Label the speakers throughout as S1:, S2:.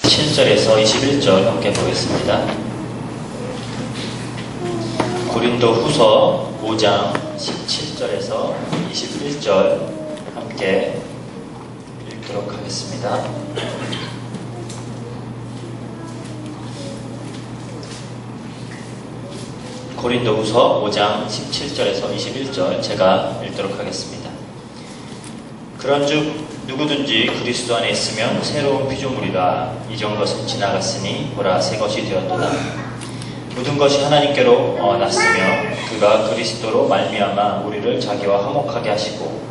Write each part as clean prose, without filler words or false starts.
S1: 7절에서 21절 함께 보겠습니다. 고린도 후서 5장 17절에서 21절 함께 읽도록 하겠습니다. 고린도 후서 5장 17절에서 21절 제가 읽도록 하겠습니다. 그런즉 누구든지 그리스도 안에 있으면 새로운 피조물이라. 이전 것은 지나갔으니 보라 새 것이 되었도다. 모든 것이 하나님께로 났으며 그가 그리스도로 말미암아 우리를 자기와 화목하게 하시고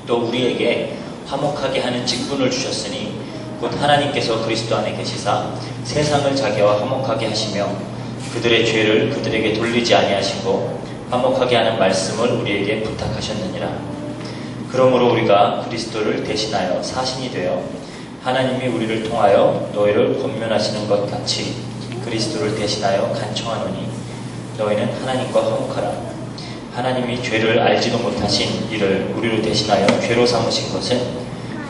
S1: 또 우리에게 화목하게 하는 직분을 주셨으니 곧 하나님께서 그리스도 안에 계시사 세상을 자기와 화목하게 하시며 그들의 죄를 그들에게 돌리지 아니하시고 화목하게 하는 말씀을 우리에게 부탁하셨느니라. 그러므로 우리가 그리스도를 대신하여 사신이 되어 하나님이 우리를 통하여 너희를 권면하시는 것 같이 그리스도를 대신하여 간청하노니 너희는 하나님과 화목하라. 하나님이 죄를 알지도 못하신 이를 우리로 대신하여 죄로 삼으신 것은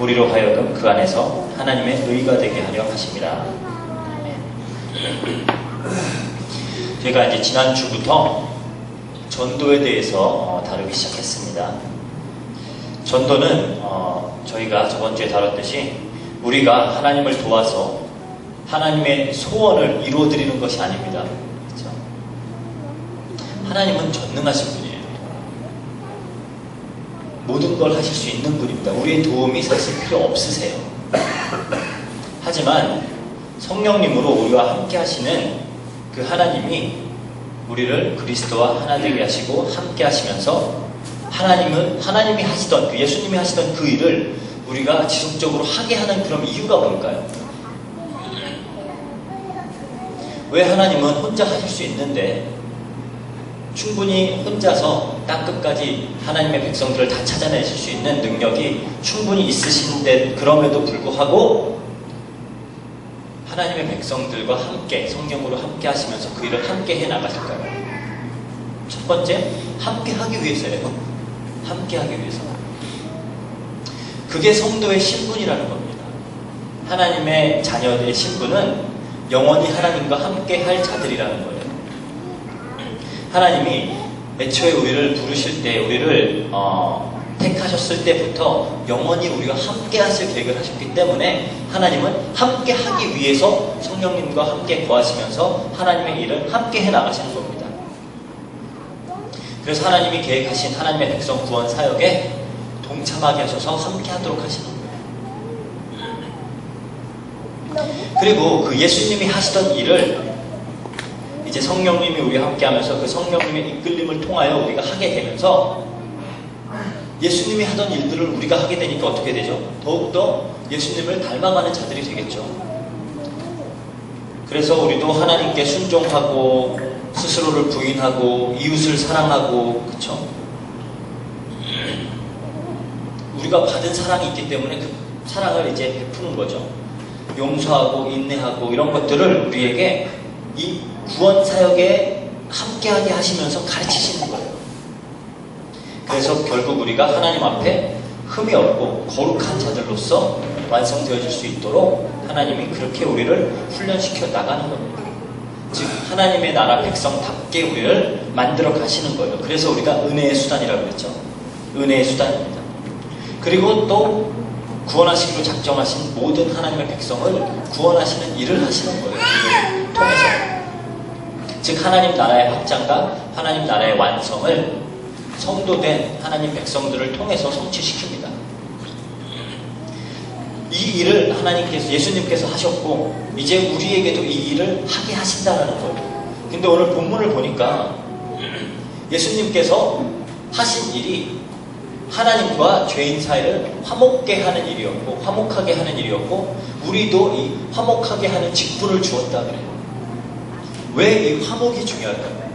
S1: 우리로 하여금 그 안에서 하나님의 의가 되게 하려 하심이라. 제가 이제 지난주부터 전도에 대해서 다루기 시작했습니다. 전도는 저희가 저번주에 다뤘듯이 우리가 하나님을 도와서 하나님의 소원을 이루어드리는 것이 아닙니다. 그렇죠? 하나님은 전능하신 분이에요. 모든 걸 하실 수 있는 분입니다. 우리의 도움이 사실 필요 없으세요. 하지만 성령님으로 우리와 함께 하시는 그 하나님이 우리를 그리스도와 하나 되게 하시고 함께 하시면서 하나님이 하시던 예수님이 하시던 그 일을 우리가 지속적으로 하게 하는 그런 이유가 뭘까요? 왜 하나님은 혼자 하실 수 있는데 충분히 혼자서 땅끝까지 하나님의 백성들을 다 찾아내실 수 있는 능력이 충분히 있으신데 그럼에도 불구하고 하나님의 백성들과 함께 성령으로 함께 하시면서 그 일을 함께 해 나가실까요? 첫 번째, 함께 하기 위해서예요. 함께 하기 위해서. 그게 성도의 신분이라는 겁니다. 하나님의 자녀의 신분은 영원히 하나님과 함께 할 자들이라는 거예요. 하나님이 애초에 우리를 부르실 때, 우리를 택하셨을 때부터 영원히 우리가 함께 하실 계획을 하셨기 때문에 하나님은 함께 하기 위해서 성령님과 함께 거하시면서 하나님의 일을 함께 해 나가시는 겁니다. 그래서 하나님이 계획하신 하나님의 백성 구원 사역에 동참하게 하셔서 함께 하도록 하시는 거예요. 그리고 그 예수님이 하시던 일을 이제 성령님이 우리와 함께 하면서 그 성령님의 이끌림을 통하여 우리가 하게 되면서 예수님이 하던 일들을 우리가 하게 되니까 어떻게 되죠? 더욱더 예수님을 닮아가는 자들이 되겠죠. 그래서 우리도 하나님께 순종하고 스스로를 부인하고 이웃을 사랑하고, 그쵸? 우리가 받은 사랑이 있기 때문에 그 사랑을 이제 베푸는 거죠. 용서하고 인내하고 이런 것들을 우리에게 이 구원 사역에 함께하게 하시면서 가르치시는 거예요. 그래서 결국 우리가 하나님 앞에 흠이 없고 거룩한 자들로서 완성되어질 수 있도록 하나님이 그렇게 우리를 훈련시켜 나가는 겁니다. 즉 하나님의 나라 백성답게 우리를 만들어 가시는 거예요. 그래서 우리가 은혜의 수단이라고 그랬죠. 은혜의 수단입니다. 그리고 또 구원하시기로 작정하신 모든 하나님의 백성을 구원하시는 일을 하시는 거예요. 이를 통해서. 즉 하나님 나라의 확장과 하나님 나라의 완성을 성도된 하나님 백성들을 통해서 성취시킵니다. 이 일을 하나님께서, 예수님께서 하셨고 이제 우리에게도 이 일을 하게 하신다는 거예요. 근데 오늘 본문을 보니까 예수님께서 하신 일이 하나님과 죄인 사이를 화목게 하는 일이었고 화목하게 하는 일이었고 우리도 이 화목하게 하는 직분을 주었다 그래요. 왜 이 화목이 중요할까요?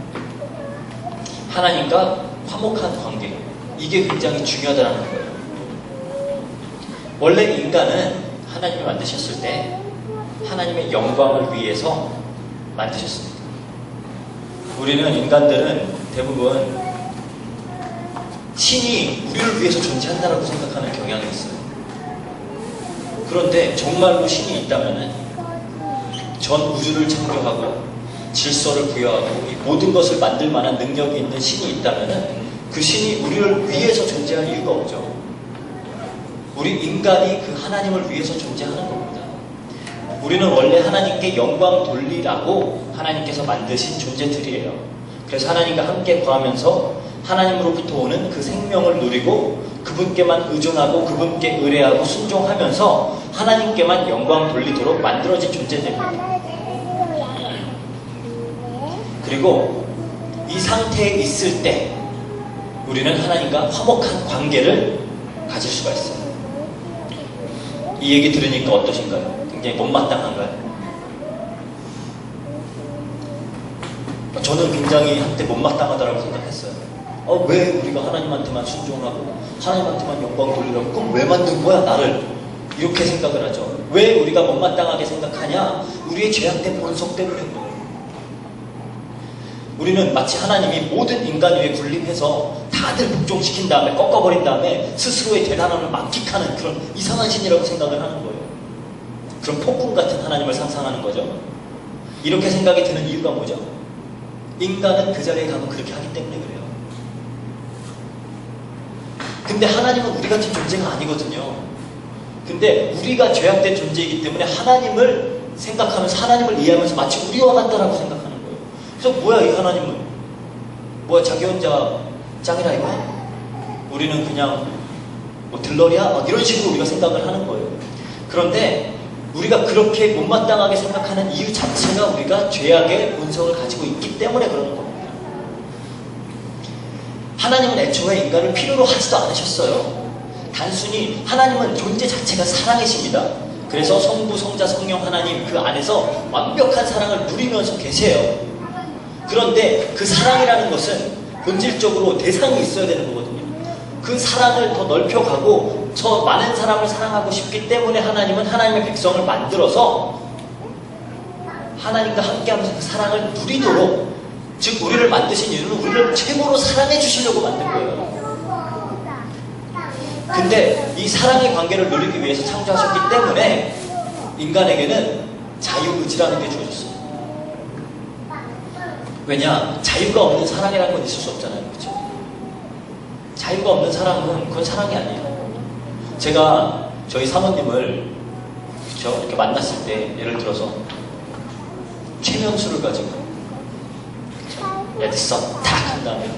S1: 하나님과 화목한 관계, 이게 굉장히 중요하다는 거예요. 원래 인간은 하나님이 만드셨을 때 하나님의 영광을 위해서 만드셨습니다. 우리는 인간들은 대부분 신이 우리를 위해서 존재한다라고 생각하는 경향이 있어요. 그런데 정말로 신이 있다면 전 우주를 창조하고 질서를 부여하고 이 모든 것을 만들 만한 능력이 있는 신이 있다면 그 신이 우리를 위해서 존재할 이유가 없죠. 우리 인간이 그 하나님을 위해서 존재하는 겁니다. 우리는 원래 하나님께 영광 돌리라고 하나님께서 만드신 존재들이에요. 그래서 하나님과 함께 거하면서 하나님으로부터 오는 그 생명을 누리고 그분께만 의존하고 그분께 의뢰하고 순종하면서 하나님께만 영광 돌리도록 만들어진 존재들입니다. 그리고 이 상태에 있을 때 우리는 하나님과 화목한 관계를 가질 수가 있어요. 이 얘기 들으니까 어떠신가요? 굉장히 못마땅한가요? 저는 굉장히 한때 못마땅하다고 생각했어요. 왜 우리가 하나님한테만 순종하고 하나님한테만 영광 돌리라고 그럼 왜 만든 거야 나를? 이렇게 생각을 하죠. 왜 우리가 못마땅하게 생각하냐? 우리의 죄악된 본성 때문인 거예요. 우리는 마치 하나님이 모든 인간 위에 군림해서 다들 복종시킨 다음에 꺾어버린 다음에 스스로의 대단함을 만끽하는 그런 이상한 신이라고 생각을 하는 거예요. 그런 폭군 같은 하나님을 상상하는 거죠. 이렇게 생각이 드는 이유가 뭐죠? 인간은 그 자리에 가면 그렇게 하기 때문에 그래요. 근데 하나님은 우리 같은 존재가 아니거든요. 근데 우리가 죄악된 존재이기 때문에 하나님을 생각하면서 하나님을 이해하면서 마치 우리와 같다라고 생각하는 거예요. 그래서 뭐야 이 하나님은? 뭐야 자기 혼자 짱이라 이거야? 우리는 그냥 뭐 들러리야? 막 이런 식으로 우리가 생각을 하는 거예요. 그런데 우리가 그렇게 못마땅하게 생각하는 이유 자체가 우리가 죄악의 본성을 가지고 있기 때문에 그러는 겁니다. 하나님은 애초에 인간을 필요로 하지도 않으셨어요. 단순히 하나님은 존재 자체가 사랑이십니다. 그래서 성부, 성자, 성령 하나님 그 안에서 완벽한 사랑을 누리면서 계세요. 그런데 그 사랑이라는 것은 본질적으로 대상이 있어야 되는 거거든요. 그 사랑을 더 넓혀가고 저 많은 사람을 사랑하고 싶기 때문에 하나님은 하나님의 백성을 만들어서 하나님과 함께하면서 그 사랑을 누리도록, 즉 우리를 만드신 이유는 우리를 최고로 사랑해 주시려고 만든 거예요. 근데 이 사랑의 관계를 누리기 위해서 창조하셨기 때문에 인간에게는 자유의지라는 게 주어졌어요. 왜냐? 자유가 없는 사랑이라는 건 있을 수 없잖아요. 그렇죠? 자유가 없는 사랑은 그건 사랑이 아니에요. 제가 저희 사모님을 그렇죠? 이렇게 만났을 때 예를 들어서 최면수를 가지고 야 됐어 탁 한 다음에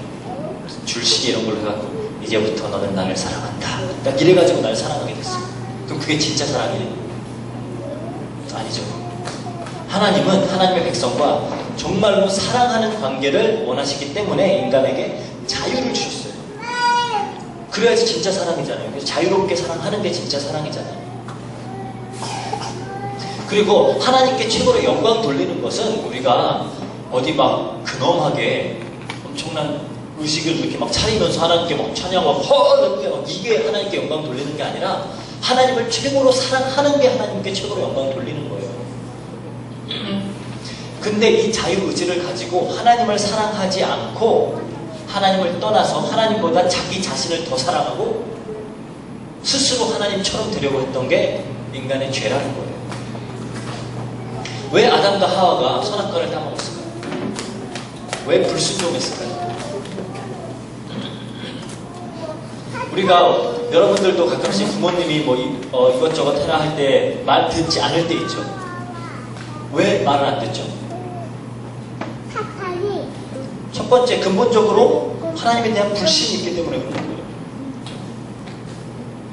S1: 줄시기 이런 걸로 해갖고 이제부터 너는 나를 사랑한다 딱 이래가지고 나를 사랑하게 됐어. 그럼 그게 진짜 사랑이에요? 아니죠. 하나님은 하나님의 백성과 정말로 사랑하는 관계를 원하시기 때문에 인간에게 자유를 주셨어요. 그래야지 진짜 사랑이잖아요. 그래서 자유롭게 사랑하는 게 진짜 사랑이잖아요. 그리고 하나님께 최고로 영광 돌리는 것은 우리가 어디 막 근엄하게 엄청난 의식을 이렇게 막 차리면서 하나님께 막 찬양하고 막 이게 하나님께 영광 돌리는 게 아니라 하나님을 최고로 사랑하는 게 하나님께 최고로 영광 돌리는 거예요. 근데 이 자유의지를 가지고 하나님을 사랑하지 않고 하나님을 떠나서 하나님보다 자기 자신을 더 사랑하고 스스로 하나님처럼 되려고 했던 게 인간의 죄라는 거예요. 왜 아담과 하와가 선악과를 따먹었을까요? 왜 불순종했을까요? 우리가 여러분들도 가끔씩 부모님이 뭐 이것저것 해라 할 때 말 듣지 않을 때 있죠. 왜 말을 안 듣죠? 첫 번째 근본적으로 하나님에 대한 불신이 있기 때문에 그런 거예요.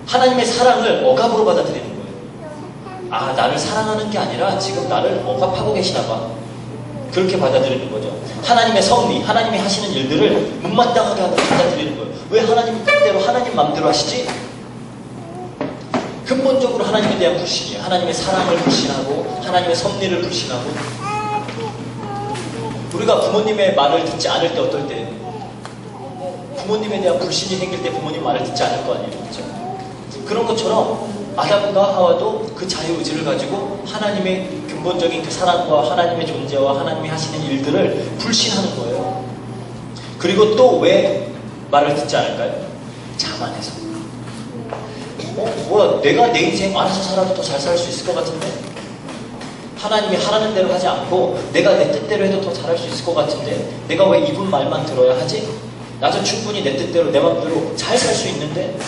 S1: 하나님의 사랑을 억압으로 받아들이는 거예요. 아, 나를 사랑하는 게 아니라 지금 나를 억압하고 계시나 봐. 그렇게 받아들이는 거죠. 하나님의 섭리, 하나님이 하시는 일들을 못마땅하게 받아들이는 거예요. 왜 하나님 뜻대로 하나님 마음대로 하시지? 근본적으로 하나님에 대한 불신이에요. 하나님의 사랑을 불신하고 하나님의 섭리를 불신하고. 우리가 부모님의 말을 듣지 않을 때 어떨 때 부모님에 대한 불신이 생길 때 부모님 말을 듣지 않을 거 아니에요. 그렇죠? 그런 것처럼 아담과 하와도 그 자유의지를 가지고 하나님의 근본적인 그 사랑과 하나님의 존재와 하나님이 하시는 일들을 불신하는 거예요. 그리고 또 왜 말을 듣지 않을까요? 자만해서. 뭐야 내가 내 인생 알아서 살아도 더 잘 살 수 있을 것 같은데 하나님이 하라는 대로 하지 않고 내가 내 뜻대로 해도 더 잘할 수 있을 것 같은데 내가 왜 이분 말만 들어야 하지? 나도 충분히 내 뜻대로 내 맘대로 잘 살 수 있는데.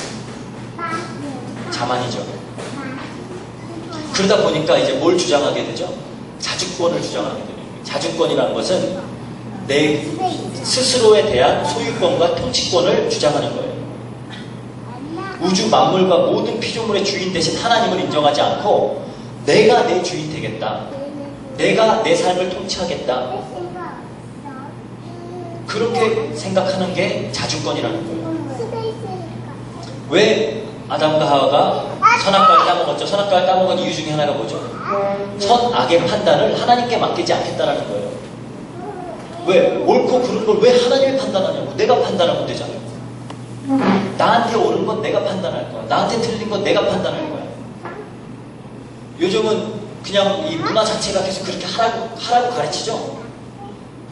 S1: 자만이죠. 그러다 보니까 이제 뭘 주장하게 되죠? 자주권을 주장하게 됩니다. 자주권이라는 것은 내 스스로에 대한 소유권과 통치권을 주장하는 거예요. 우주 만물과 모든 피조물의 주인 대신 하나님을 인정하지 않고 내가 내 주인 되겠다. 내가 내 삶을 통치하겠다. 그렇게 생각하는 게 자주권이라는 거예요. 왜 아담과 하와가 선악과를 따먹었죠? 선악과를 따먹은 이유 중에 하나가 뭐죠? 선악의 판단을 하나님께 맡기지 않겠다라는 거예요. 왜? 옳고 그른 걸 왜 하나님이 판단하냐고. 내가 판단하면 되잖아요. 나한테 옳은 건 내가 판단할 거야. 나한테 틀린 건 내가 판단할 거야. 요즘은 그냥 이 문화 자체가 계속 그렇게 하라고 가르치죠.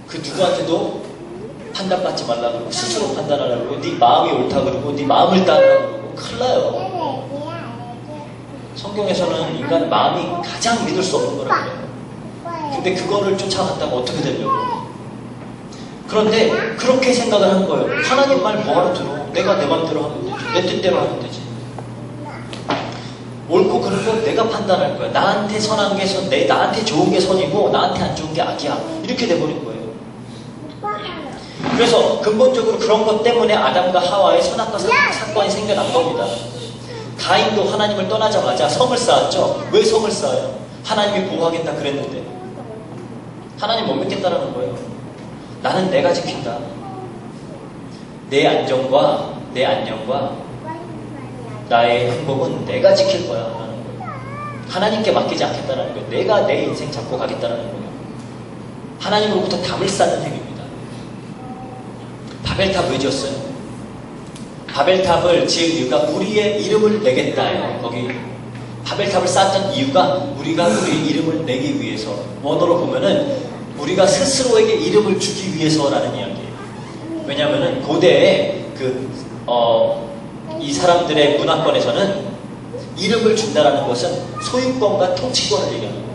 S1: 그 누구한테도 판단받지 말라고 그러고 스스로 판단하라고 그러고 네 마음이 옳다 그러고 네 마음을 따르라고 그러고 큰일 나요. 성경에서는 인간의 마음이 가장 믿을 수 없는 거라고 해요. 근데 그거를 쫓아갔다가 어떻게 되려고. 그런데 그렇게 생각을 하는 거예요. 하나님 말 뭐하러 들어? 내가 내 맘대로 하면 되지. 내 뜻대로 하면 되지. 옳고 그른 건 내가 판단할 거야. 나한테 선한 게 선, 나한테 좋은 게 선이고 나한테 안 좋은 게 악이야. 이렇게 돼버린 거예요. 그래서 근본적으로 그런 것 때문에 아담과 하와의 선악과 사건이 생겨난 겁니다. 가인도 하나님을 떠나자마자 성을 쌓았죠. 왜 성을 쌓아요? 하나님이 보호하겠다 그랬는데 하나님 못 믿겠다라는 거예요. 나는 내가 지킨다. 내 안정과 내 안녕과 나의 행복은 내가 지킬 거야 라는 거예요. 하나님께 맡기지 않겠다라는 거예요. 내가 내 인생 잡고 가겠다라는 거예요. 하나님으로부터 담을 쌓는 행위입니다. 바벨탑 왜 지었어요? 바벨탑을 지은 이유가 우리의 이름을 내겠다예요. 거기 바벨탑을 쌓았던 이유가 우리가 우리 이름을 내기 위해서. 원어로 보면은 우리가 스스로에게 이름을 주기 위해서라는 이야기예요. 왜냐하면은 고대에 이 사람들의 문화권에서는 이름을 준다라는 것은 소유권과 통치권을 얘기하는 거예요.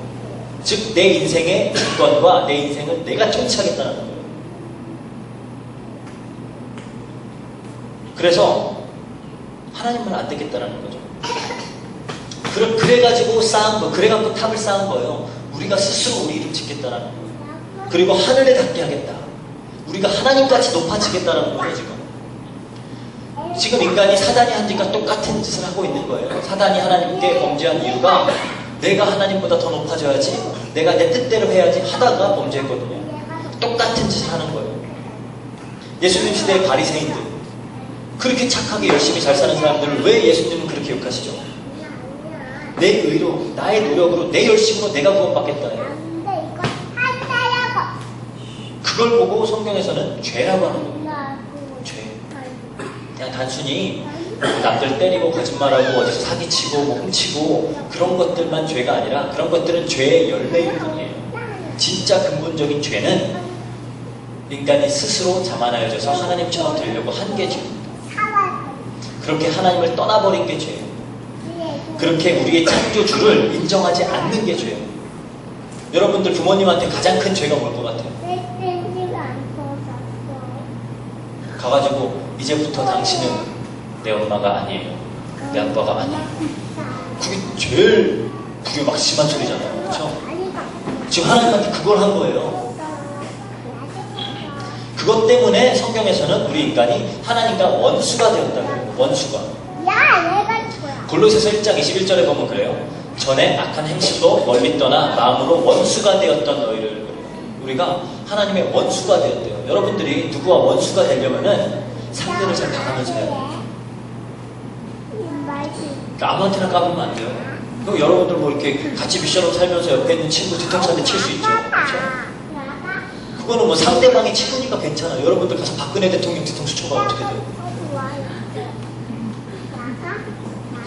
S1: 즉 내 인생의 주권과 내 인생을 내가 통치하겠다는 거예요. 그래서 하나님은 안 되겠다라는 거죠. 그래가지고 쌓은 거, 그래갖고 탑을 쌓은 거예요. 우리가 스스로 우리 이름 짓겠다라는 거예요. 그리고 하늘에 닿게 하겠다. 우리가 하나님같이 높아지겠다라는 거예요, 지금. 지금 인간이 사단이 한 짓과 똑같은 짓을 하고 있는 거예요. 사단이 하나님께 범죄한 이유가 내가 하나님보다 더 높아져야지, 내가 내 뜻대로 해야지 하다가 범죄했거든요. 똑같은 짓을 하는 거예요. 예수님 시대의 바리새인들, 그렇게 착하게 열심히 잘 사는 사람들을 왜 예수님은 그렇게 욕하시죠? 내 의로, 나의 노력으로, 내 열심으로 내가 구원받겠다. 그걸 보고 성경에서는 죄라고 하는 겁니다. 죄. 그냥 단순히 남들 때리고 거짓말하고 어디서 사기치고 뭐 훔치고 그런 것들만 죄가 아니라 그런 것들은 죄의 열매일 뿐이에요. 진짜 근본적인 죄는 인간이 스스로 자만하여져서 하나님처럼 되려고 한 게 죄입니다. 그렇게 하나님을 떠나버린 게 죄예요. 그렇게 우리의 창조주를 인정하지 않는 게 죄예요. 여러분들 부모님한테 가장 큰 죄가 뭘 것 같아요? 가가지고 이제부터 당신은 내 엄마가 아니에요. 내 아빠가 아니에요. 그게 제일 그게 막 심한 소리잖아요. 그렇죠? 지금 하나님한테 그걸 한 거예요. 그것 때문에 성경에서는 우리 인간이 하나님과 원수가 되었다고요. 원수가. 골로새서 1장 21절에 보면 그래요. 전에 악한 행실로 멀리 떠나 마음으로 원수가 되었던 너희를 그래요. 우리가 하나님의 원수가 되었대요. 여러분들이 누구와 원수가 되려면은 상대를 잘 봐가면서 해야 돼요. 그러니까 아무한테나 까불면 안 돼요. 그럼 여러분들 뭐 이렇게 같이 미션으로 살면서 옆에 있는 친구 뒤통수한테 칠 수 있죠. 그렇죠? 그거는 뭐 상대방이 친구니까 괜찮아요. 여러분들 가서 박근혜 대통령 뒤통수 쳐봐 어떻게 돼요?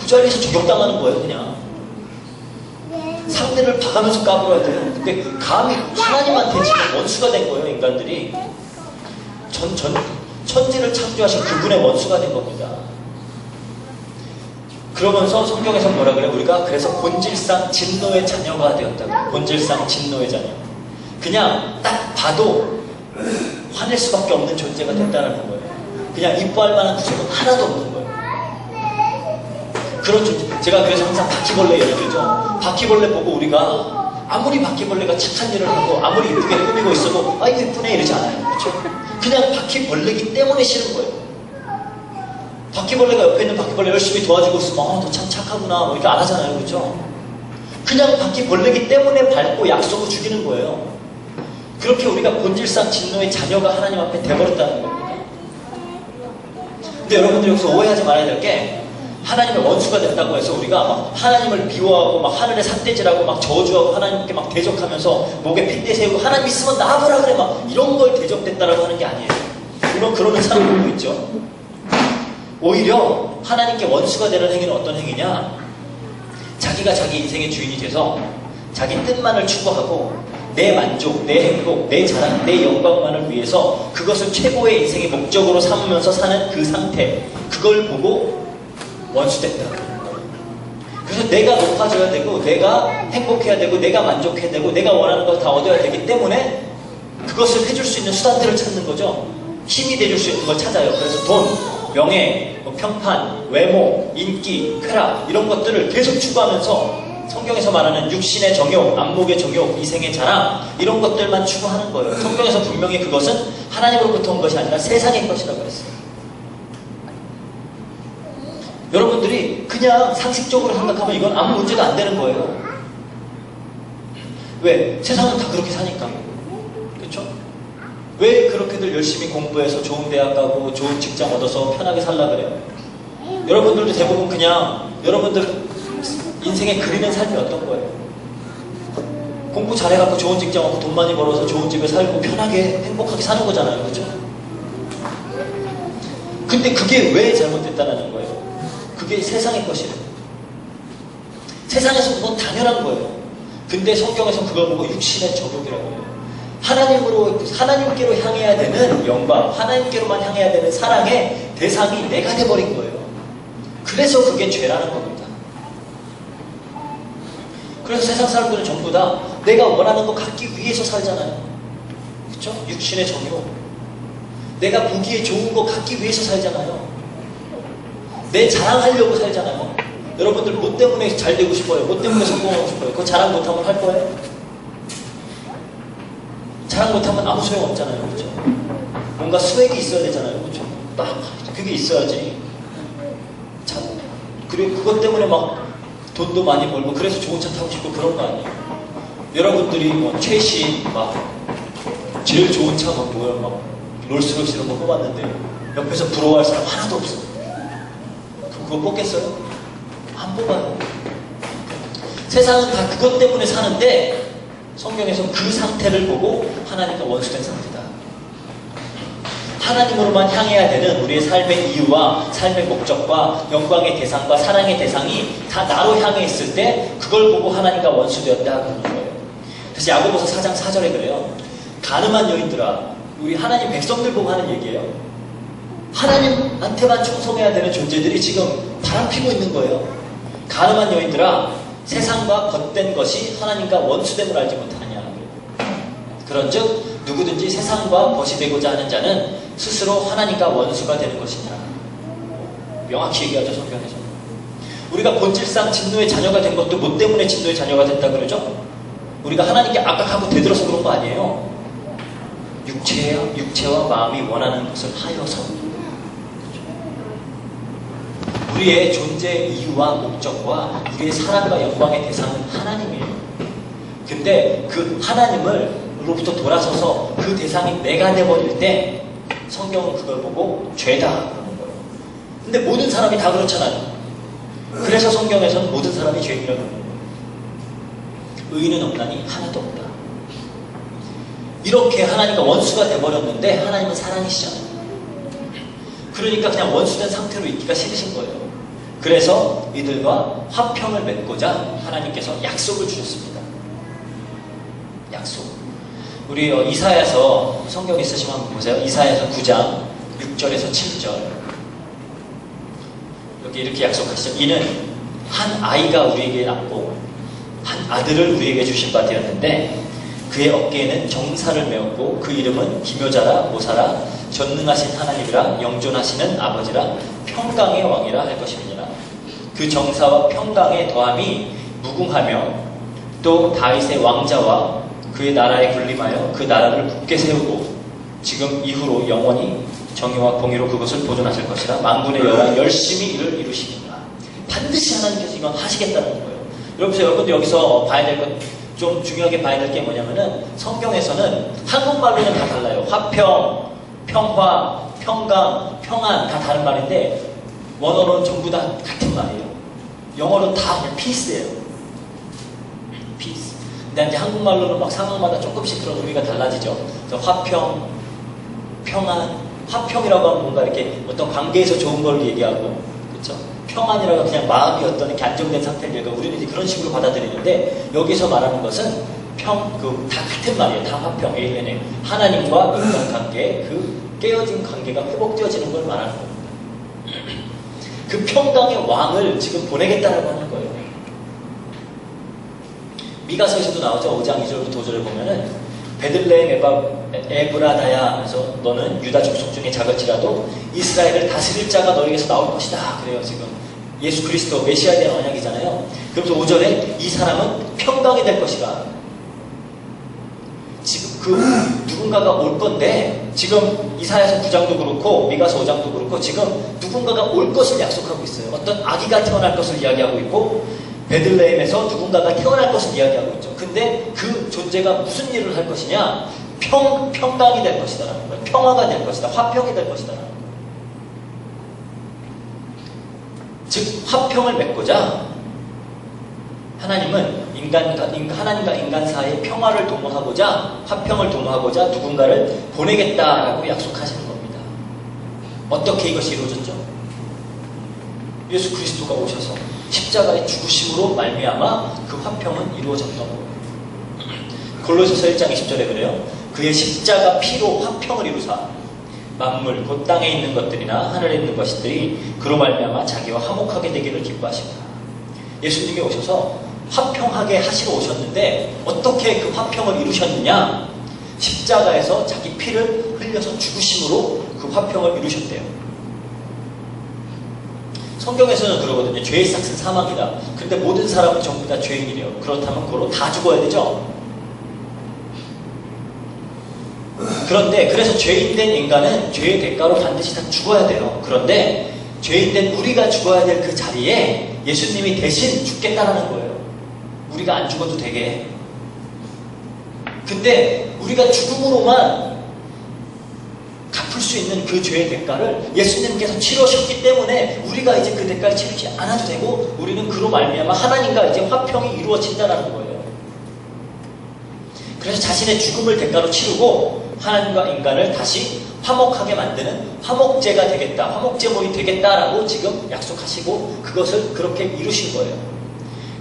S1: 그 자리에서 저격당하는 거예요, 그냥. 상대를 봐가면서 까불어야 돼요. 근데 감히 하나님한테 지금 원수가 된 거예요, 인간들이. 천지를 창조하신 그분의 원수가 된 겁니다. 그러면서 성경에서 뭐라 그래? 우리가 그래서 본질상 진노의 자녀가 되었다고. 본질상 진노의 자녀. 그냥 딱 봐도 화낼 수밖에 없는 존재가 됐다는 거예요. 그냥 이뻐할 만한 구석은 하나도 없는 거예요. 그런 존재. 제가 그래서 항상 바퀴벌레 예를 들죠. 바퀴벌레 보고 우리가 아무리 바퀴벌레가 착한 일을 하고 아무리 이쁘게 꾸미고 있어도 아이고 이쁘네 이러지 않아요. 그렇죠? 그냥 바퀴벌레기 때문에 싫은 거예요. 바퀴벌레가 옆에 있는 바퀴벌레 열심히 도와주고 있으면 너 참 착하구나 뭐 이렇게 안 하잖아요. 그렇죠? 그냥 바퀴벌레기 때문에 밟고 약속을 죽이는 거예요. 그렇게 우리가 본질상 진노의 자녀가 하나님 앞에 돼버렸다는 겁니다. 근데 여러분들 여기서 오해하지 말아야 될 게 하나님의 원수가 된다고 해서 우리가 막 하나님을 미워하고 막 하늘에 삿대질하고 막 저주하고 하나님께 막 대적하면서 목에 핏대 세우고 하나님 있으면 나와보라 그래 막 이런 걸 대적됐다라고 하는 게 아니에요. 물론 그러는 사람들도 있죠. 오히려 하나님께 원수가 되는 행위는 어떤 행위냐? 자기가 자기 인생의 주인이 돼서 자기 뜻만을 추구하고 내 만족, 내 행복, 내 자랑, 내 영광만을 위해서 그것을 최고의 인생의 목적으로 삼으면서 사는 그 상태, 그걸 보고 원수됐다. 그래서 내가 높아져야 되고 내가 행복해야 되고 내가 만족해야 되고 내가 원하는 걸 다 얻어야 되기 때문에 그것을 해줄 수 있는 수단들을 찾는 거죠. 힘이 돼줄 수 있는 걸 찾아요. 그래서 돈, 명예, 평판, 외모, 인기, 쾌락 이런 것들을 계속 추구하면서 성경에서 말하는 육신의 정욕, 안목의 정욕, 이생의 자랑 이런 것들만 추구하는 거예요. 성경에서 분명히 그것은 하나님으로부터 온 것이 아니라 세상의 것이라고 그랬어요. 여러분들이 그냥 상식적으로 생각하면 이건 아무 문제가 안 되는 거예요. 왜? 세상은 다 그렇게 사니까. 그렇죠? 왜 그렇게들 열심히 공부해서 좋은 대학 가고 좋은 직장 얻어서 편하게 살라 그래요? 여러분들도 대부분 그냥 여러분들 인생에 그리는 삶이 어떤 거예요? 공부 잘해갖고 좋은 직장 얻고 돈 많이 벌어서 좋은 집에 살고 편하게 행복하게 사는 거잖아요. 그렇죠? 근데 그게 왜 잘못됐다는 거예요? 그게 세상의 것이래요. 세상에서 그건 당연한 거예요. 근데 성경에서 그걸 보고 육신의 정욕이라고 해요. 하나님께로 향해야 되는 영광, 하나님께로만 향해야 되는 사랑의 대상이 내가 돼버린 거예요. 그래서 그게 죄라는 겁니다. 그래서 세상 사람들은 전부 다 내가 원하는 거 갖기 위해서 살잖아요. 그렇죠? 육신의 정욕. 내가 보기에 좋은 거 갖기 위해서 살잖아요. 내 자랑하려고 살잖아요. 여러분들 뭐 때문에 잘 되고 싶어요? 뭐 때문에 성공하고 싶어요? 그거 자랑 못하면 할 거예요? 자랑 못하면 아무 소용 없잖아요. 그렇죠? 뭔가 수액이 있어야 되잖아요. 그렇죠? 딱 그게 있어야지. 참. 그리고 그것 때문에 막 돈도 많이 벌고 그래서 좋은 차 타고 싶고 그런 거 아니에요. 여러분들이 뭐 최신 막 제일 좋은 차 막 뭐야 막 롤스로이스 이런 거 뽑았는데 옆에서 부러워할 사람 하나도 없어. 그거 뽑겠어요? 안 뽑아요. 세상은 다 그것 때문에 사는데 성경에서 그 상태를 보고 하나님과 원수된 상태다. 하나님으로만 향해야 되는 우리의 삶의 이유와 삶의 목적과 영광의 대상과 사랑의 대상이 다 나로 향해 있을 때 그걸 보고 하나님과 원수되었다 그러는 거예요. 그래서 야고보서 4장 4절에 그래요. 가늠한 여인들아, 우리 하나님 백성들 보고 하는 얘기예요. 하나님한테만 충성해야 되는 존재들이 지금 바람피고 있는 거예요. 가늠한 여인들아, 세상과 겉된 것이 하나님과 원수됨을 알지 못하느냐. 그런즉 누구든지 세상과 벗이 되고자 하는 자는 스스로 하나님과 원수가 되는 것이냐. 명확히 얘기하죠, 성경에서. 우리가 본질상 진노의 자녀가 된 것도 뭐 때문에 진노의 자녀가 됐다 그러죠? 우리가 하나님께 악각하고 대들어서 그런 거 아니에요. 육체와 마음이 원하는 것을 하여서. 우리의 존재 이유와 목적과 우리의 사랑과 영광의 대상은 하나님이에요. 근데 그 하나님으로부터 돌아서서 그 대상이 내가 돼버릴 때 성경은 그걸 보고 죄다 그러는 거예요. 근데 모든 사람이 다 그렇잖아요. 그래서 성경에서는 모든 사람이 죄인이라고 그러는 거예요. 의인은 없나니 하나도 없다. 이렇게 하나님과 원수가 돼버렸는데 하나님은 사랑이시잖아요. 그러니까 그냥 원수된 상태로 있기가 싫으신 거예요. 그래서 이들과 화평을 맺고자 하나님께서 약속을 주셨습니다. 약속. 우리 이사야서 성경 있으시면 한번 보세요. 이사야서 9장 6절에서 7절. 여기 이렇게 약속하시죠. 이는 한 아이가 우리에게 낳고 한 아들을 우리에게 주신 바 되었는데 그의 어깨에는 정사를 메었고 그 이름은 기묘자라 모사라 전능하신 하나님이라 영존하시는 아버지라 평강의 왕이라 할 것입니다. 그 정사와 평강의 더함이 무궁하며 또 다윗의 왕자와 그의 나라에 군림하여 그 나라를 굳게 세우고 지금 이후로 영원히 정의와 공의로 그것을 보존하실 것이라 만군의 여호와 열심히 이를 이루시리라. 반드시 하나님께서 이건 하시겠다는 거예요. 여러분들 여기서 봐야 될 것, 좀 중요하게 봐야 될 게 뭐냐면은 성경에서는 한국말로는 다 달라요. 화평, 평화, 평강, 평안 다 다른 말인데 원어로는 전부 다 같은 말이에요. 영어로 다 그냥 peace예요. peace. 근데 이제 한국말로는 막 상황마다 조금씩 그런 의미가 달라지죠. 그래서 화평, 평안, 화평이라고 하면 뭔가 이렇게 어떤 관계에서 좋은 걸 얘기하고, 그렇죠? 평안이라고 하면 그냥 마음이 어떤 이렇게 안정된 상태를 얘기하고 우리는 이제 그런 식으로 받아들이는데 여기서 말하는 것은 다 같은 말이에요. 다 화평, ANA. 하나님과 인간 관계, 그 깨어진 관계가 회복되어지는 걸 말하는 겁니다. 그 평강의 왕을 지금 보내겠다라고 하는 거예요. 미가서에서도 나오죠. 5장 2절부터 5절을 보면은 베들레헴 에브라다야 하면서 너는 유다 족속 중에 작을지라도 이스라엘을 다스릴 자가 너에게서 나올 것이다. 그래요. 지금 예수 그리스도 메시아에 대한 언약이잖아요. 그래서 5절에 이 사람은 평강이 될 것이다. 지금 그 누군가가 올 건데 지금 이사야서 9장도 그렇고 미가서 5장도 그렇고 지금 누군가가 올 것을 약속하고 있어요. 어떤 아기가 태어날 것을 이야기하고 있고 베들레헴에서 누군가가 태어날 것을 이야기하고 있죠. 근데 그 존재가 무슨 일을 할 것이냐? 평강이 될 것이다. 평화가 될 것이다. 화평이 될 것이다. 즉 화평을 맺고자 하나님은 하나님과 인간 사이의 평화를 도모하고자 화평을 도모하고자 누군가를 보내겠다라고 약속하시는 겁니다. 어떻게 이것이 이루어졌죠? 예수 그리스도가 오셔서 십자가의 죽으심으로 말미암아 그 화평은 이루어졌던 겁니다. 골로새서 1장 20절에 그래요. 그의 십자가 피로 화평을 이루사 만물 곧 땅에 있는 것들이나 하늘에 있는 것들이 그로 말미암아 자기와 화목하게 되기를 기뻐하십니다. 예수님이 오셔서 화평하게 하시러 오셨는데 어떻게 그 화평을 이루셨느냐? 십자가에서 자기 피를 흘려서 죽으심으로 그 화평을 이루셨대요. 성경에서는 그러거든요. 죄의 삭은 사망이다. 근데 모든 사람은 전부 다 죄인이래요. 그렇다면 그걸로 다 죽어야 되죠? 그런데 그래서 죄인된 인간은 죄의 대가로 반드시 다 죽어야 돼요. 그런데 죄인된 우리가 죽어야 될 그 자리에 예수님이 대신 죽겠다라는 거예요. 우리가 안 죽어도 되게. 근데 우리가 죽음으로만 갚을 수 있는 그 죄의 대가를 예수님께서 치르셨기 때문에 우리가 이제 그 대가를 치르지 않아도 되고 우리는 그로 말미암아 하나님과 이제 화평이 이루어진다는 거예요. 그래서 자신의 죽음을 대가로 치르고 하나님과 인간을 다시 화목하게 만드는 화목제가 되겠다, 화목제물이 되겠다라고 지금 약속하시고 그것을 그렇게 이루신 거예요.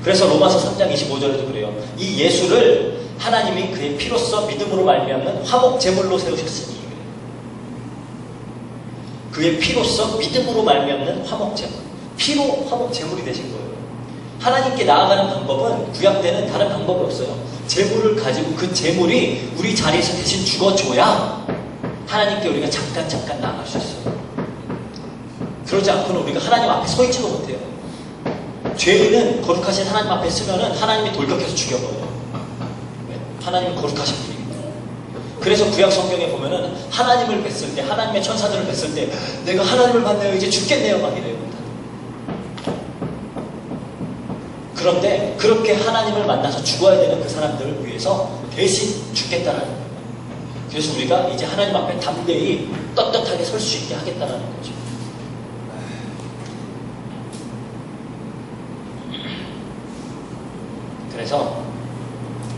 S1: 그래서 로마서 3장 25절에도 그래요. 이 예수를 하나님이 그의 피로써 믿음으로 말미암는 화목제물로 세우셨으니 그의 피로써 믿음으로 말미암는 화목제물, 피로 화목제물이 되신 거예요. 하나님께 나아가는 방법은 구약 때는 다른 방법이 없어요. 제물을 가지고 그 제물이 우리 자리에서 대신 죽어줘야 하나님께 우리가 잠깐 나아갈 수 있어요. 그러지 않고는 우리가 하나님 앞에 서 있지도 못해요. 죄인은 거룩하신 하나님 앞에 서면은 하나님이 돌격해서 죽여버려요. 하나님은 거룩하신 분입니다. 그래서 구약 성경에 보면은 하나님을 뵀을 때, 하나님의 천사들을 뵀을 때 내가 하나님을 만나요. 이제 죽겠네요. 막 이래요. 그런데 그렇게 하나님을 만나서 죽어야 되는 그 사람들을 위해서 대신 죽겠다라는 거예요. 그래서 우리가 이제 하나님 앞에 담대히 떳떳하게 설 수 있게 하겠다라는 거죠. 그래서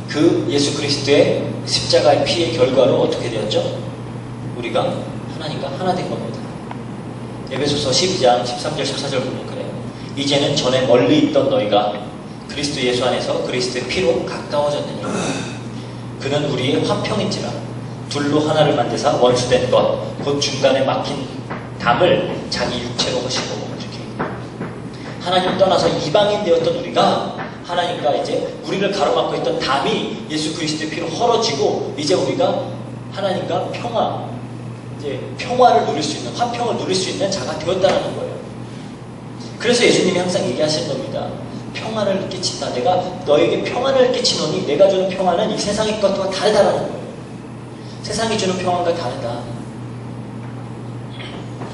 S1: 그 예수 그리스도의 십자가의 피의 결과로 어떻게 되었죠? 우리가 하나님과 하나 된 겁니다. 에베소서 12장 13절 14절 보면 그래요. 이제는 전에 멀리 있던 너희가 그리스도 예수 안에서 그리스도의 피로 가까워졌느니 그는 우리의 화평인지라 둘로 하나를 만드사 원수된 것 곧 중간에 막힌 담을 자기 육체로 하시고 이렇게
S2: 하나님 떠나서 이방인 되었던 우리가 하나님과 이제 우리를 가로막고 있던 담이 예수 그리스도의 피로 헐어지고 이제 우리가 하나님과 이제 평화를 누릴 수 있는, 화평을 누릴 수 있는 자가 되었다는 거예요. 그래서 예수님이 항상 얘기하시는 겁니다. 평안을 끼친다. 내가 너에게 평안을 끼치노니 내가 주는 평안은 이 세상의 것과 다르다라는 거예요. 세상이 주는 평안과 다르다.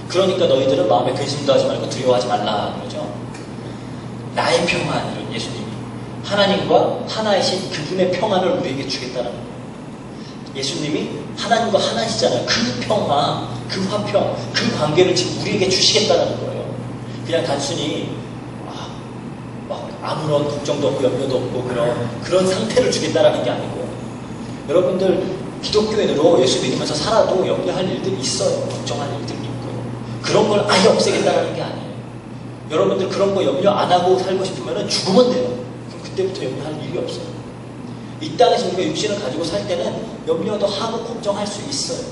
S2: 그러니까 너희들은 마음에 근심도 하지 말고 두려워하지 말라 그러죠. 나의 평안, 이런 예수님이 하나님과 하나이신 그분의 평안을 우리에게 주겠다는 거예요. 예수님이 하나님과 하나시잖아요. 그 평화, 그 화평, 그 관계를 지금 우리에게 주시겠다는 거예요. 그냥 단순히 막 아무런 걱정도 없고 염려도 없고 그런 상태를 주겠다라는 게 아니고, 여러분들 기독교인으로 예수 믿으면서 살아도 염려할 일들이 있어요. 걱정할 일들이 있고, 그런 걸 아예 없애겠다라는 게 아니에요. 여러분들 그런 거 염려 안 하고 살고 싶으면 죽으면 돼요. 그럼 그때부터 염려할 일이 없어요. 이 땅에서 우리가 육신을 가지고 살 때는 염려도 하고 걱정할 수 있어요.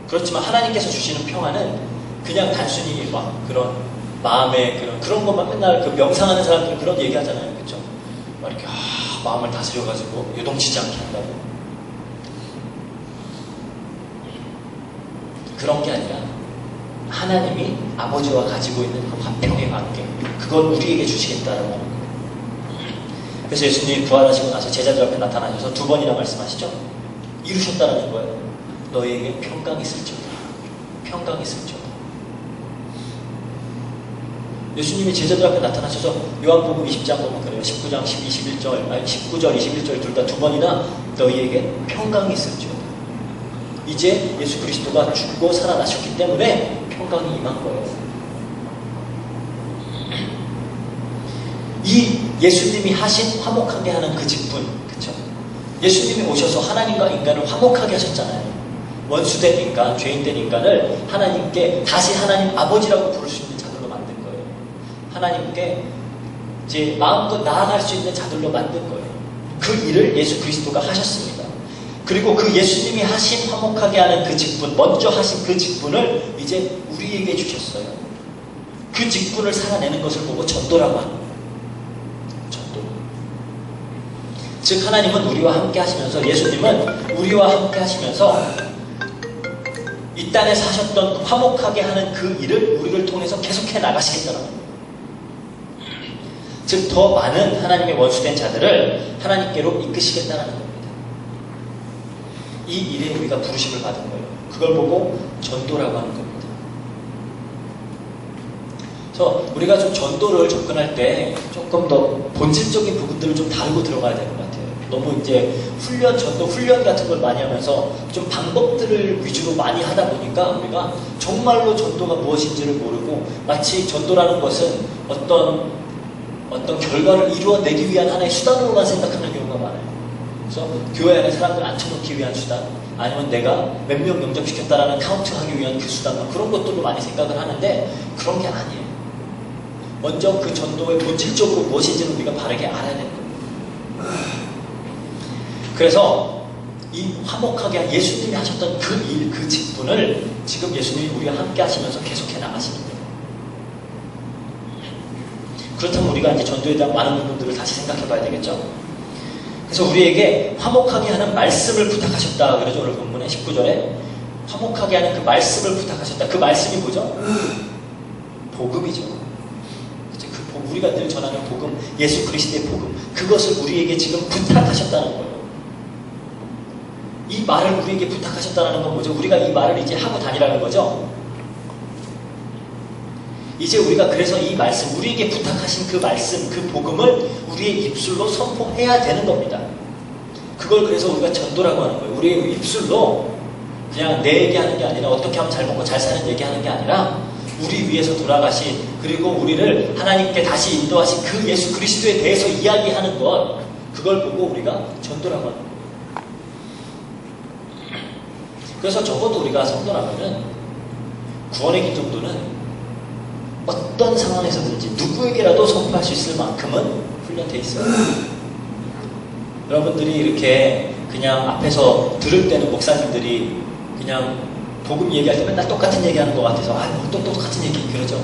S2: 그렇지만 하나님께서 주시는 평안은 그냥 단순히 막 그런 마음에 그런 것만 맨날 그 명상하는 사람들은 그런 얘기 하잖아요. 그렇죠? 막 이렇게 마음을 다스려가지고 요동치지 않게 한다고. 그런 게 아니라 하나님이 아버지와 가지고 있는 그 화평의 관계, 그걸 우리에게 주시겠다라고 하는 거예요. 그래서 예수님이 부활하시고 나서 제자들 앞에 나타나셔서 2번이나 말씀하시죠. 이루셨다라는 거예요. 너희에게 평강이 있을지어다. 평강이 있을지어다. 예수님이 제자들 앞에 나타나셔서 요한복음 20장 보면 그래요. 19장 19절 21절 둘 다 2번이나 너희에게 평강이 있을지어다. 이제 예수 그리스도가 죽고 살아나셨기 때문에 평강이 임한 거예요. 이 예수님이 하신 화목하게 하는 그 직분, 그쵸? 예수님이 오셔서 하나님과 인간을 화목하게 하셨잖아요. 원수된 인간, 죄인된 인간을 하나님께 다시 하나님 아버지라고 부를 수 있는 자들로 만든 거예요. 하나님께 이제 마음껏 나아갈 수 있는 자들로 만든 거예요. 그 일을 예수 그리스도가 하셨습니다. 그리고 그 예수님이 하신 화목하게 하는 그 직분, 먼저 하신 그 직분을 이제 우리에게 주셨어요. 그 직분을 살아내는 것을 보고 전도라고 합니다. 전도. 즉 하나님은 우리와 함께 하시면서, 예수님은 우리와 함께 하시면서 이 땅에서 하셨던 그 화목하게 하는 그 일을 우리를 통해서 계속해 나가시겠다는 거예요. 즉 더 많은 하나님의 원수된 자들을 하나님께로 이끄시겠다는 겁니다. 이 일에 우리가 부르심을 받은 거예요. 그걸 보고 전도라고 하는 겁니다. 그래서 우리가 좀 전도를 접근할 때 조금 더 본질적인 부분들을 좀 다루고 들어가야 될 것 같아요. 너무 이제 전도 훈련 같은 걸 많이 하면서 좀 방법들을 위주로 많이 하다 보니까 우리가 정말로 전도가 무엇인지를 모르고 마치 전도라는 것은 어떤 결과를 이루어내기 위한 하나의 수단으로만 생각하는 경우가 많아요. 그래서 교회 안에 사람들 앉혀놓기 위한 수단, 아니면 내가 몇 명 영접시켰다라는 카운트하기 위한 그 수단, 그런 것들로 많이 생각을 하는데 그런 게 아니에요. 먼저 그 전도의 본질적으로 무엇인지는 우리가 바르게 알아야 되는 겁니다. 그래서 이 화목하게 한 예수님이 하셨던 그 일, 그 직분을 지금 예수님이 우리와 함께 하시면서 계속해 나가시는 거예요. 그렇다면 우리가 이제 전도에 대한 많은 부분들을 다시 생각해 봐야 되겠죠? 그래서 우리에게 화목하게 하는 말씀을 부탁하셨다. 그러죠. 오늘 본문에 19절에 화목하게 하는 그 말씀을 부탁하셨다. 그 말씀이 뭐죠? 복음이죠. 우리가 늘 전하는 복음, 예수 그리스도의 복음, 그것을 우리에게 지금 부탁하셨다는 거예요. 이 말을 우리에게 부탁하셨다는 건 뭐죠? 우리가 이 말을 이제 하고 다니라는 거죠. 이제 우리가 그래서 이 말씀, 우리에게 부탁하신 그 말씀, 그 복음을 우리의 입술로 선포해야 되는 겁니다. 그걸 그래서 우리가 전도라고 하는 거예요. 우리의 입술로 그냥 내 얘기하는 게 아니라 어떻게 하면 잘 먹고 잘 사는 얘기하는 게 아니라 우리 위해서 돌아가신, 그리고 우리를 하나님께 다시 인도하신 그 예수 그리스도에 대해서 이야기하는 것, 그걸 보고 우리가 전도라고 하는 거예요. 그래서 적어도 우리가 성도라면은 구원의 길 정도는 어떤 상황에서든지 누구에게라도 선포할 수 있을 만큼은 훈련되어 있어요. 여러분들이 이렇게 그냥 앞에서 들을 때는 목사님들이 그냥 복음 얘기할 때 맨날 똑같은 얘기하는 것 같아서 또 똑같은 얘기 그러죠.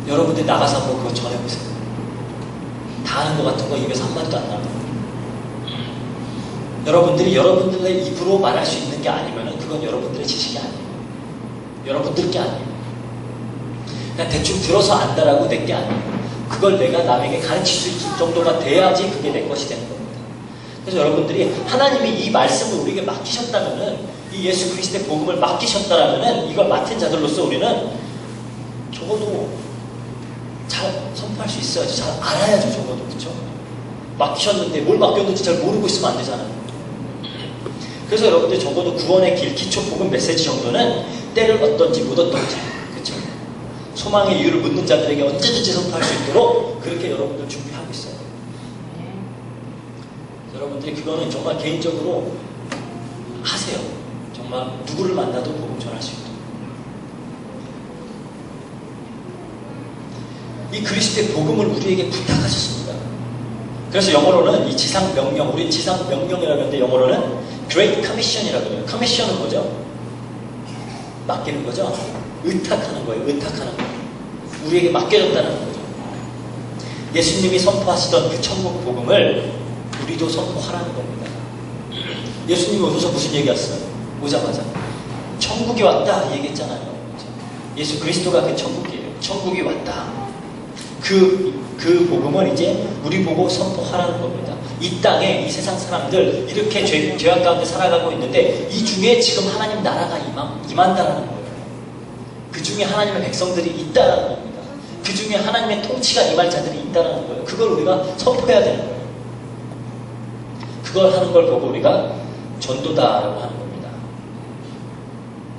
S2: 여러분들이 나가서 한번 그거 전해보세요. 다 아는 것 같은 거 입에서 한마디도 안 나와요. 여러분들이 여러분들의 입으로 말할 수 있는 게 아니면 그건 여러분들의 지식이 아니에요. 여러분들 게 아니에요. 그냥 대충 들어서 안다라고 내 게 아니에요. 그걸 내가 남에게 가르칠 수 있을 정도가 돼야지 그게 내 것이 되는 겁니다. 그래서 여러분들이 하나님이 이 말씀을 우리에게 맡기셨다면은, 이 예수 그리스도의 복음을 맡기셨다라면은, 이걸 맡은 자들로서 우리는 적어도 잘 선포할 수 있어야죠. 잘 알아야죠, 적어도. 그렇죠? 맡기셨는데 뭘 맡겼는지 잘 모르고 있으면 안 되잖아요. 그래서 여러분들 적어도 구원의 길, 기초 복음 메시지 정도는 때를 얻던지 못 얻던지, 그렇죠? 소망의 이유를 묻는 자들에게 언제든지 선포할 수 있도록 그렇게 여러분들 준비하고 있어요. 여러분들이 그거는 정말 개인적으로 하세요. 정말 누구를 만나도 복음 전할 수 있도록. 이 그리스도의 복음을 우리에게 부탁하셨습니다. 그래서 영어로는 이 지상 명령, 우리 지상 명령이라고 하는데 영어로는 Great Commission이라고 해요. 커미션은 뭐죠? 맡기는 거죠? 의탁하는 거예요. 의탁하는 거예요. 우리에게 맡겨졌다는 거죠. 예수님이 선포하시던 그 천국 복음을 우리도 선포하라는 겁니다. 예수님이 오셔서 무슨 얘기했어요? 오자마자 천국이 왔다 이 얘기했잖아요. 예수 그리스도가 그 천국이에요. 천국이 왔다. 그 복음을 이제 우리 보고 선포하라는 겁니다. 이 땅에 이 세상 사람들 이렇게 죄악 가운데 살아가고 있는데 이 중에 지금 하나님 나라가 임한다라는 거예요. 그 중에 하나님의 백성들이 있다라는 겁니다. 그 중에 하나님의 통치가 임할 자들이 있다라는 거예요. 그걸 우리가 선포해야 되는 거예요. 그걸 하는 걸 보고 우리가 전도다라고 하는 겁니다.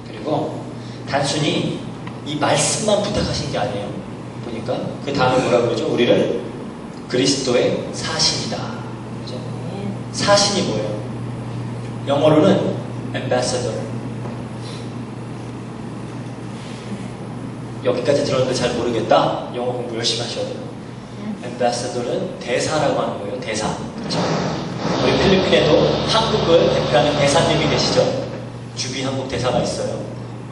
S2: 그리고 단순히 이 말씀만 부탁하신 게 아니에요. 보니까 그 다음에 뭐라 그러죠? 우리를 그리스도의 사신이다. 그죠? 사신이 뭐예요? 영어로는 ambassador. 여기까지 들었는데 잘 모르겠다? 영어 공부 열심히 하셔야 돼요. ambassador는 대사라고 하는 거예요. 대사. 그렇죠? 우리 필리핀에도 한국을 대표하는 대사님이 계시죠? 주비 한국 대사가 있어요.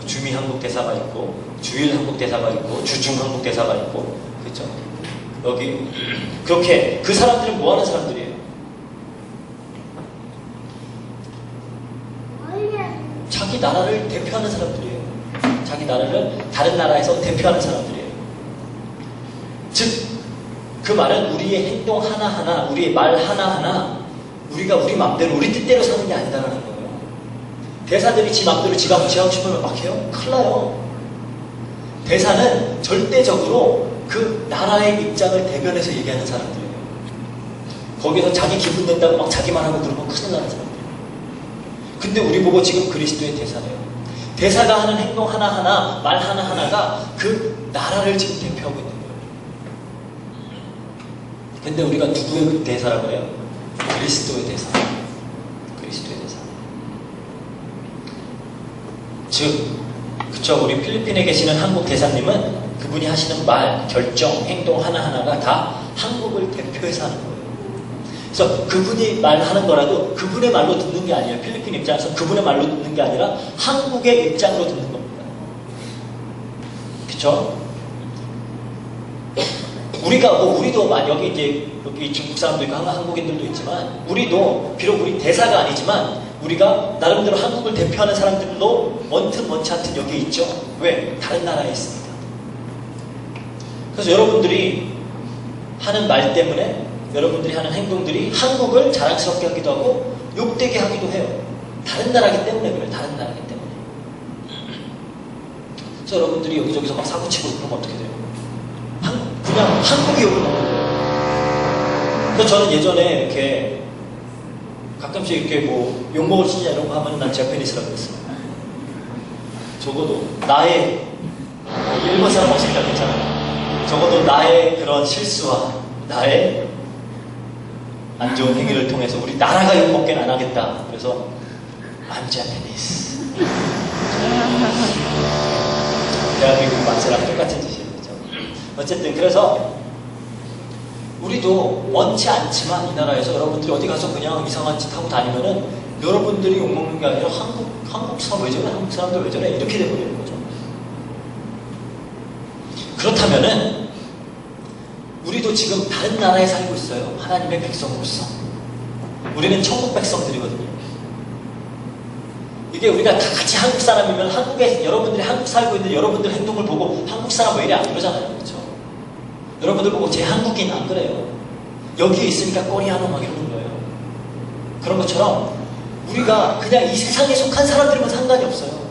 S2: 주미 한국 대사가 있고, 주일 한국 대사가 있고, 주중 한국 대사가 있고, 그렇죠? 여기 그렇게 그 사람들은 뭐 하는 사람들이에요? 자기 나라를 대표하는 사람들이에요. 자기 나라를 다른 나라에서 대표하는 사람들이에요. 즉, 그 말은 우리의 행동 하나하나, 우리의 말 하나하나 우리가 우리 마음대로, 우리 뜻대로 사는 게 아니다라는 거예요. 대사들이 지 마음대로 지가 하고 싶으면 막 해요? 큰일 나요. 대사는 절대적으로 그 나라의 입장을 대변해서 얘기하는 사람들이에요. 거기서 자기 기분 낸다고 막 자기만 하고 그러면 큰일 나는 사람들이에요. 근데 우리 보고 지금 그리스도의 대사래요. 대사가 하는 행동 하나하나, 말 하나하나가 그 나라를 지금 대표하고 있는 거예요. 근데 우리가 누구의 대사라고 해요? 그리스도의 대사. 그리스도의 대사. 즉, 그쵸, 우리 필리핀에 계시는 한국 대사님은 그분이 하시는 말, 결정, 행동 하나하나가 다 한국을 대표해서 하는 거예요. 그래서 그분이 말하는 거라도 그분의 말로 듣는 게 아니에요. 필리핀 입장에서 그분의 말로 듣는 게 아니라 한국의 입장으로 듣는 겁니다. 그쵸? 우리도 여기 이제 여기 중국 사람도 있고 한국인들도 있지만 우리도 비록 우리 대사가 아니지만 우리가 나름대로 한국을 대표하는 사람들도 원튼 원치 않든 여기 있죠. 왜? 다른 나라에 있습니다. 그래서 여러분들이 하는 말 때문에 여러분들이 하는 행동들이 한국을 자랑스럽게 하기도 하고 욕되게 하기도 해요. 다른 나라기 때문에 그래요. 다른 나라기 때문에. 그래서 여러분들이 여기저기서 막 사고치고 그러면 어떻게 돼요? 그냥 한국이 욕을 먹는 거예요. 그래서 저는 예전에 이렇게 가끔씩 이렇게 뭐 욕먹을 시냐 이런 거 하면 난 재패니스라고 했어요. 적어도 나의 일본 사람 없으니까 괜찮아요. 적어도 나의 그런 실수와 나의 안 좋은 행위를 통해서 우리 나라가 욕먹게는 안 하겠다. 그래서 I'm Japanese. 대한민국 만세랑 똑같은 짓이에요. 어쨌든 그래서 우리도 원치 않지만 이 나라에서 여러분들이 어디 가서 그냥 이상한 짓 하고 다니면은 여러분들이 욕먹는 게 아니라 한국 사람 왜 저래? 한국 사람들 왜 저래? 이렇게 돼버리는 거죠. 그렇다면은 우리도 지금 다른 나라에 살고 있어요. 하나님의 백성으로서. 우리는 천국 백성들이거든요. 이게 우리가 다 같이 한국 사람이면 한국에 여러분들이 한국 살고 있는데 여러분들 행동을 보고 한국 사람 왜 이래 안 그러잖아요. 그렇죠? 여러분들 보고 제 한국인 안 그래요. 여기에 있으니까 꼬리하노 막 이러는 거예요. 그런 것처럼 우리가 그냥 이 세상에 속한 사람들이면 상관이 없어요.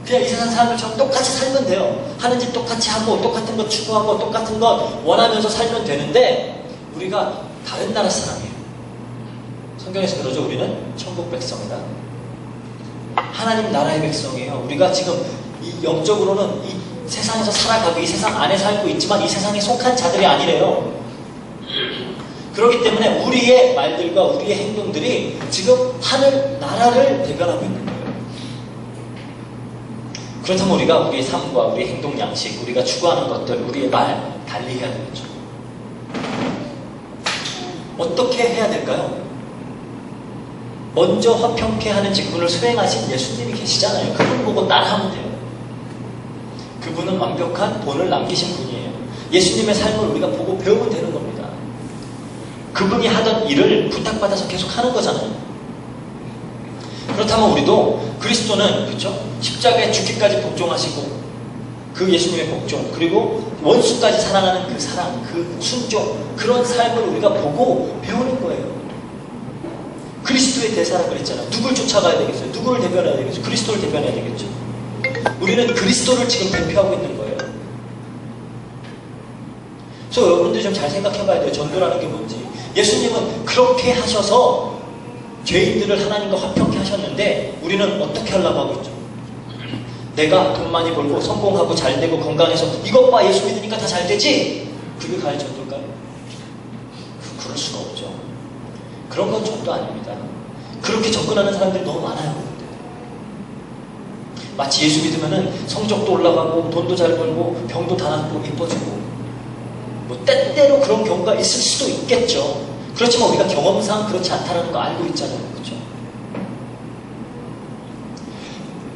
S2: 그냥 이 세상 사람들처럼 똑같이 살면 돼요. 하는 짓 똑같이 하고 똑같은 것 추구하고 똑같은 것 원하면서 살면 되는데 우리가 다른 나라 사람이에요. 성경에서 그러죠. 우리는 천국 백성이다. 하나님 나라의 백성이에요. 우리가 지금 이 영적으로는 이 세상에서 살아가고 이 세상 안에 살고 있지만 이 세상에 속한 자들이 아니래요. 그렇기 때문에 우리의 말들과 우리의 행동들이 지금 하늘 나라를 대변하고 있는 거예요. 그렇다면 우리가 우리의 삶과 우리의 행동 양식, 우리가 추구하는 것들, 우리의 말 달리 해야 되겠죠. 어떻게 해야 될까요? 먼저 화평케 하는 직분을 수행하신 예수님이 계시잖아요. 그분 보고 따라하면 돼요. 그분은 완벽한 본을 남기신 분이에요. 예수님의 삶을 우리가 보고 배우면 되는 겁니다. 그분이 하던 일을 부탁받아서 계속 하는 거잖아요. 그렇다면 우리도 그리스도는 그렇죠? 십자가에 죽기까지 복종하시고 그 예수님의 복종 그리고 원수까지 사랑하는 그 사랑, 그 순종 그런 삶을 우리가 보고 배우는 거예요. 그리스도의 대사라고 그랬잖아요. 누굴 쫓아가야 되겠어요? 누구를 대변해야 되겠죠? 그리스도를 대변해야 되겠죠. 우리는 그리스도를 지금 대표하고 있는 거예요. 그래서 여러분들이 좀 잘 생각해 봐야 돼요. 전도라는 게 뭔지. 예수님은 그렇게 하셔서 죄인들을 하나님과 화평케 하셨는데 우리는 어떻게 하려고 하고 있죠? 내가 돈 많이 벌고 성공하고 잘되고 건강해서 이것 봐 예수 믿으니까 다 잘되지? 그게 과연 전도일까요? 그럴 수가 없죠. 그런 건 전도 아닙니다. 그렇게 접근하는 사람들이 너무 많아요. 마치 예수 믿으면은 성적도 올라가고 돈도 잘 벌고 병도 다 낫고 예뻐지고 뭐 때때로 그런 경우가 있을 수도 있겠죠. 그렇지만 우리가 경험상 그렇지 않다는 거 알고 있잖아요. 그렇죠?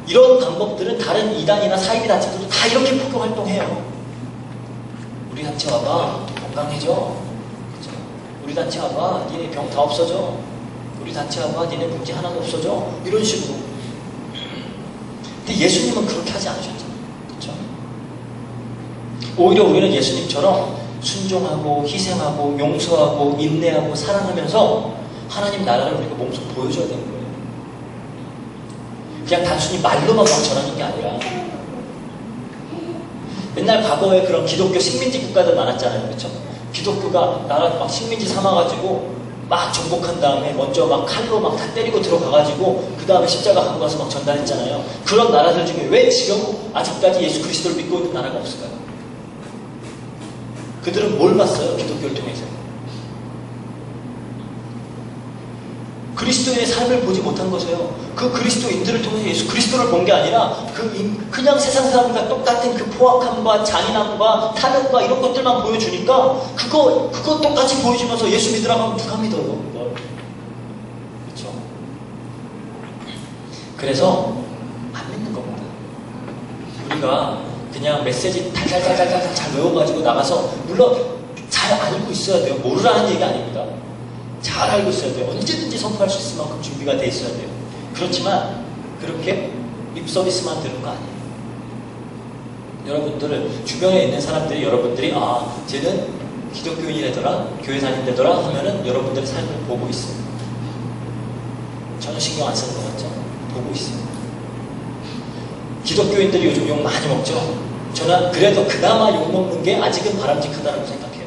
S2: 이런 방법들은 다른 이단이나 사이비 단체들도 다 이렇게 포교 활동해요. 우리 단체 와봐 건강해져. 그렇죠? 우리 단체 와봐 니네 병 다 없어져. 우리 단체 와봐 니네 문제 하나도 없어져. 이런 식으로. 근데 예수님은 그렇게 하지 않으셨잖아요. 그렇죠? 오히려 우리는 예수님처럼 순종하고 희생하고 용서하고 인내하고 사랑하면서 하나님 나라를 우리가 몸소 보여줘야 되는 거예요. 그냥 단순히 말로만 막 전하는 게 아니라 옛날 과거에 그런 기독교 식민지 국가들 많았잖아요. 그렇죠? 기독교가 나라 막 식민지 삼아가지고 막 정복한 다음에 먼저 막 칼로 막 다 때리고 들어가가지고 그 다음에 십자가 갖고 가서 막 전달했잖아요. 그런 나라들 중에 왜 지금 아직까지 예수 그리스도를 믿고 있는 나라가 없을까요? 그들은 뭘 봤어요? 기독교를 통해서. 그리스도의 삶을 보지 못한 것이에요. 그 그리스도인들을 통해서 예수 그리스도를 본 게 아니라 그냥 세상 사람과 똑같은 그 포악함과 잔인함과 탐욕과 이런 것들만 보여주니까 그거 똑같이 보여주면서 예수 믿으라고 하면 누가 믿어요? 그걸. 그렇죠? 그래서 안 믿는 겁니다. 우리가 그냥 메시지 달달달달달 잘 외워가지고 나가서 물론 잘 알고 있어야 돼요. 모르라는 얘기 아닙니다. 잘 알고 있어야 돼요. 언제든지 선포할 수 있을 만큼 준비가 돼 있어야 돼요. 그렇지만 그렇게 립서비스만 되는 거 아니에요. 여러분들을 주변에 있는 사람들이 여러분들이 쟤는 기독교인이라더라 교회 다닌다더라 하면은 여러분들의 삶을 보고 있어요. 전혀 신경 안 쓰는 것 같죠? 보고 있어요. 기독교인들이 요즘 욕 많이 먹죠? 저는 그래도 그나마 욕 먹는 게 아직은 바람직하다고 생각해요.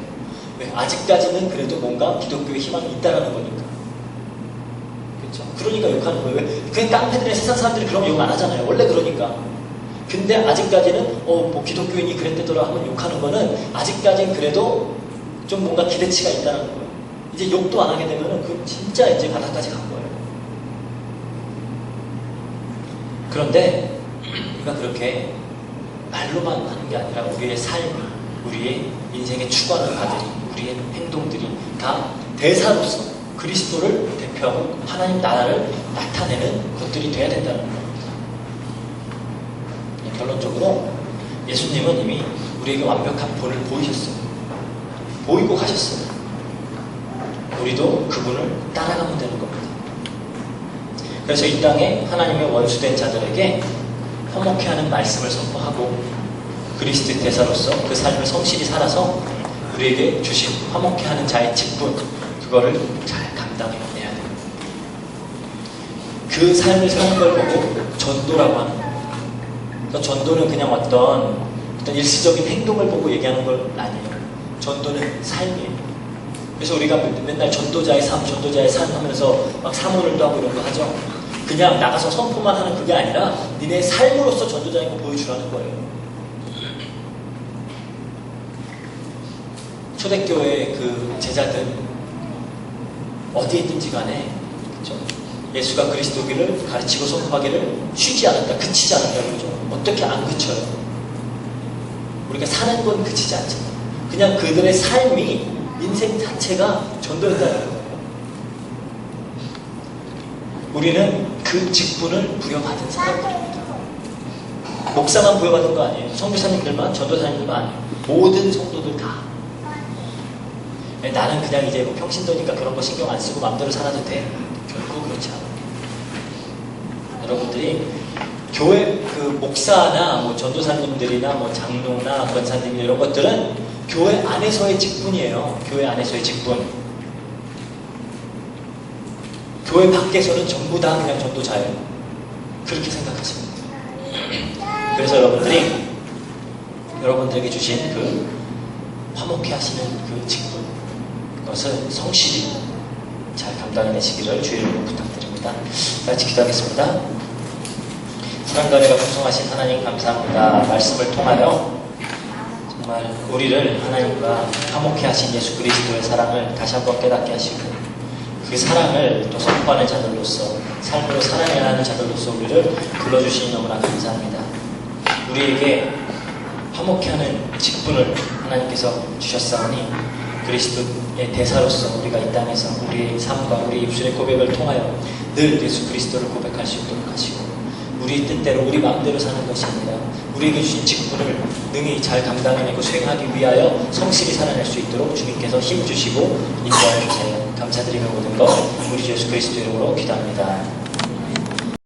S2: 왜? 아직까지는 그래도 뭔가 기독교의 희망이 있다는 거니까. 그렇죠? 그러니까 욕하는 거예요. 왜? 그냥 깡패들의 세상 사람들이 그러면 욕 안 하잖아요. 원래 그러니까. 근데 아직까지는 뭐 기독교인이 그랬대더라 하면 욕하는 거는 아직까지는 그래도 좀 뭔가 기대치가 있다는 거예요. 이제 욕도 안 하게 되면은 그 진짜 이제 바닥까지 간 거예요. 그런데 우리가 그렇게 말로만 하는 게 아니라 우리의 삶, 우리의 인생에 추구하는 바들이, 우리의 행동들이 다 대사로서 그리스도를 대표하고 하나님 나라를 나타내는 것들이 돼야 된다는 겁니다. 결론적으로 예수님은 이미 우리에게 완벽한 본을 보이셨어요. 보이고 가셨어요. 우리도 그분을 따라가면 되는 겁니다. 그래서 이 땅에 하나님의 원수된 자들에게 화목케 하는 말씀을 선포하고 그리스도의 대사로서 그 삶을 성실히 살아서 우리에게 주신 화목케 하는 자의 직분, 그거를 잘 감당해내야 돼요. 그 삶을 사는 걸 보고 전도라고 하는 거예요. 그러니까 전도는 그냥 어떤 일시적인 행동을 보고 얘기하는 건 아니에요. 전도는 삶이에요. 그래서 우리가 맨날 전도자의 삶 하면서 막 사모를도 하고 이런 거 하죠. 그냥 나가서 선포만 하는 그게 아니라 니네 삶으로서 전도자인 거 보여주라는 거예요. 초대교회의 그 제자들 어디에 있든지 간에 그렇죠? 예수가 그리스도기를 가르치고 선포하기를 쉬지 않았다, 그치지 않았다 그러죠. 어떻게 안 그쳐요? 우리가 사는 건 그치지 않잖아요. 그냥 그들의 삶이, 인생 자체가 전도였다는 거예요. 우리는 그 직분을 부여받은 사람들입니다. 목사만 부여받은 거 아니에요. 선교사님들만, 전도사님들만 아니에요. 모든 성도들 다. 나는 그냥 이제 뭐 평신도니까 그런 거 신경 안 쓰고 마음대로 살아도 돼. 결코 그렇지 않아요. 여러분들이 교회 그 목사나 뭐 전도사님들이나 뭐 장로나 권사님들 이런 것들은 교회 안에서의 직분이에요. 교회 안에서의 직분. 교회 밖에서는 전부 다 그냥 전도자예요. 그렇게 생각하시면 돼요. 그래서 여러분들이 여러분들에게 주신 그 화목케 하시는 그 직분, 그것을 성실히 잘 감당해내시기를 주의 이름으로 부탁드립니다. 같이 기도하겠습니다. 사랑가래가 풍성하신 하나님 감사합니다. 말씀을 통하여 정말 우리를 하나님과 화목케 하신 예수 그리스도의 사랑을 다시 한번 깨닫게 하시고 그 사랑을 또 선포하는 자들로서 삶으로 살아내야 하는 자들로서 우리를 불러주시니 너무나 감사합니다. 우리에게 화목케 하는 직분을 하나님께서 주셨사오니 그리스도의 대사로서 우리가 이 땅에서 우리의 삶과 우리 입술의 고백을 통하여 늘 예수 그리스도를 고백할 수 있도록 하시고 우리 뜻대로 우리 마음대로 사는 것이 아니라 우리에게 주신 직분을 능히 잘 감당해내고 수행하기 위하여 성실히 살아낼 수 있도록 주님께서 힘 주시고 인도하여 주세요. 감사드리며 모든 것 우리 예수 그리스도 이름으로 기도합니다.